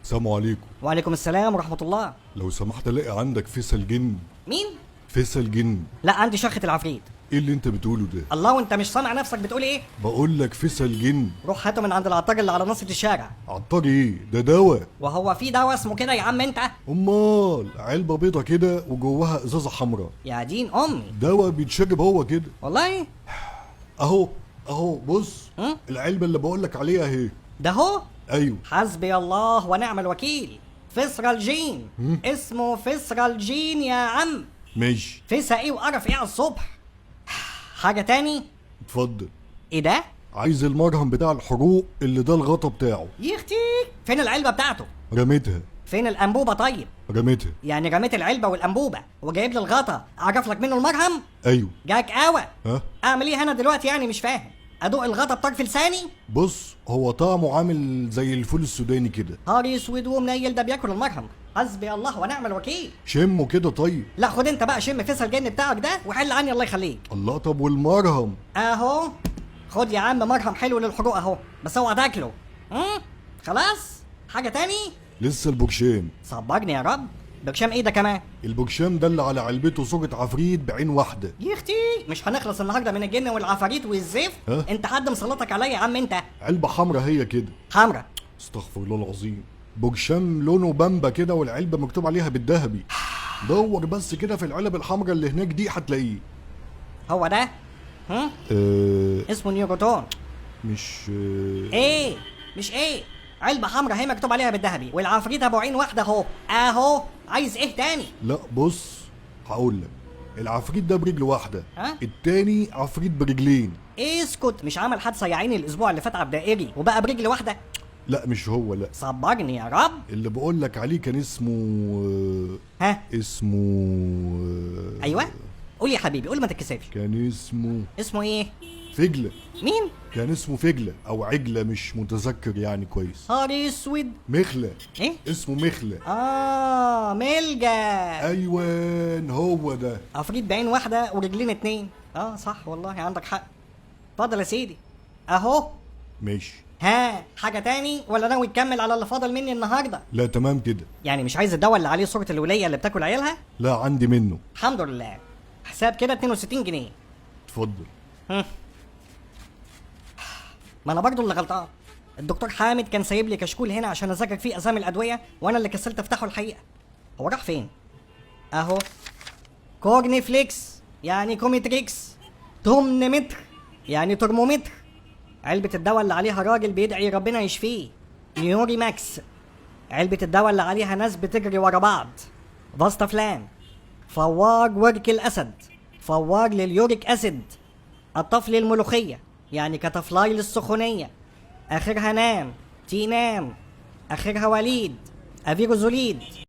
السلام عليكم. وعليكم السلام ورحمة الله. لو سمحت الاقي عندك فيصل جن. مين؟ فيصل جن. لا عندي شخة العفريت. ايه اللي انت بتقوله ده؟ الله، وانت مش سامع نفسك بتقول ايه؟ بقول لك فيصل جن. روح هاته من عند العطار اللي على ناصية الشارع. عطار ايه ده؟ دواء. وهو في دواء اسمه كده يا عم انت؟ امال علبه بيضه كده وجواها ازازه حمراء. يا دين امي. دواء بيتشرب هو كده. والله اهو بص. العلبه اللي بقول لك عليها اهي. ده هو. ايوه. حسبي الله ونعم الوكيل. فسرال جين. اسمه فسرال جين يا عم. ماشي. فيسا ايه وقرف ايه على الصبح؟ حاجة تاني؟ اتفضل. ايه ده؟ عايز المرهم بتاع الحروق اللي ده الغطا بتاعه. يختي، فين العلبة بتاعته؟ رميتها. فين الانبوبة طيب؟ رميتها. يعني رميت العلبة والانبوبة وجايب لي الغطا اعرف لك منه المرهم؟ ايوه. جاك قهوة. ها؟ اعمل ايه انا دلوقتي يعني مش فاهم؟ ادوق الغطا بطرف لساني؟ بص هو طعمه عامل زي الفول السوداني كده. هاري اسود ومنيل ده بياكل المرهم. حسبي الله ونعم الوكيل. شمه كده طيب. لا خد انت بقى شم فيصل الجن بتاعك ده وحل عني الله يخليك. الله، طب والمرهم؟ اهو خد يا عم مرهم حلو للحروق اهو، بس اوعى تاكله. خلاص. حاجة تاني؟ لسه البرشام. صبرني يا رب. برشام ايه ده كمان؟ البرشام ده اللي على علبته صورة عفريت بعين واحدة. يا اختي مش هنخلص النهارده من الجن والعفاريت والزفت. ها؟ انت حد مسلطك عليا يا عم انت؟ علبة حمرا هي كده. حمرا؟ استغفر الله العظيم. برشام لونه بامبا كده والعلبة مكتوب عليها بالذهبي. دور بس كده في العلب الحمرا اللي هناك دي هتلاقيه. هو ده؟ اسمه نيوروتون. مش ايه؟ مش ايه؟ علبة حمرا هي مكتوب عليها بالذهبي والعفريت ابو عين واحدة اهو. عايز ايه تاني؟ لا بص هقول لك. العفريت ده برجل واحدة. ها؟ التاني عفريت برجلين. اسكت، مش عمل حادثة يا عيني الاسبوع اللي فات على الدائري وبقى برجل واحدة؟ لا مش هو، لا. صبرني يا رب. اللي بقول لك عليه كان اسمه ها؟ اسمه ايوه قول يا حبيبي، قول ما تتكسفش. كان اسمه ايه؟ فجلة. مين؟ كان اسمه فجلة او عجلة، مش متذكر يعني كويس. هاري اسود. مخلة. ايه؟ اسمه مخلة. ملجأ. ايوان هو ده. عفريت بعين واحدة ورجلين اتنين. صح والله عندك حق. اتفضل يا سيدي اهو. ماشي. ها حاجة تاني ولا ناوي تكمل على اللي فاضل مني النهارده؟ لا تمام كده. يعني مش عايز الدواء اللي عليه صورة الولية اللي بتاكل عيالها؟ لا عندي منه. الحمد لله. حساب كده 62 جنيه. اتفضل. ما انا برضو اللي غلطان. الدكتور حامد كان سايب لي كشكول هنا عشان اذاكر فيه اسامي الادويه وانا اللي كسلت افتحه الحقيقه. هو راح فين؟ اهو. كورني فليكس يعني كوميتريكس. تومنمتر يعني ترمومتر. علبة الدواء اللي عليها راجل بيدعي ربنا يشفيه. نيوري ماكس. علبة الدواء اللي عليها ناس بتجري ورا بعض. فاستافلان. فوار ورك الاسد. فوار لليوريك اسيد. الطفل الملوخية يعني كتفلاي للسخونية. اخرها نام تينام. اخرها وليد افيروزوليد.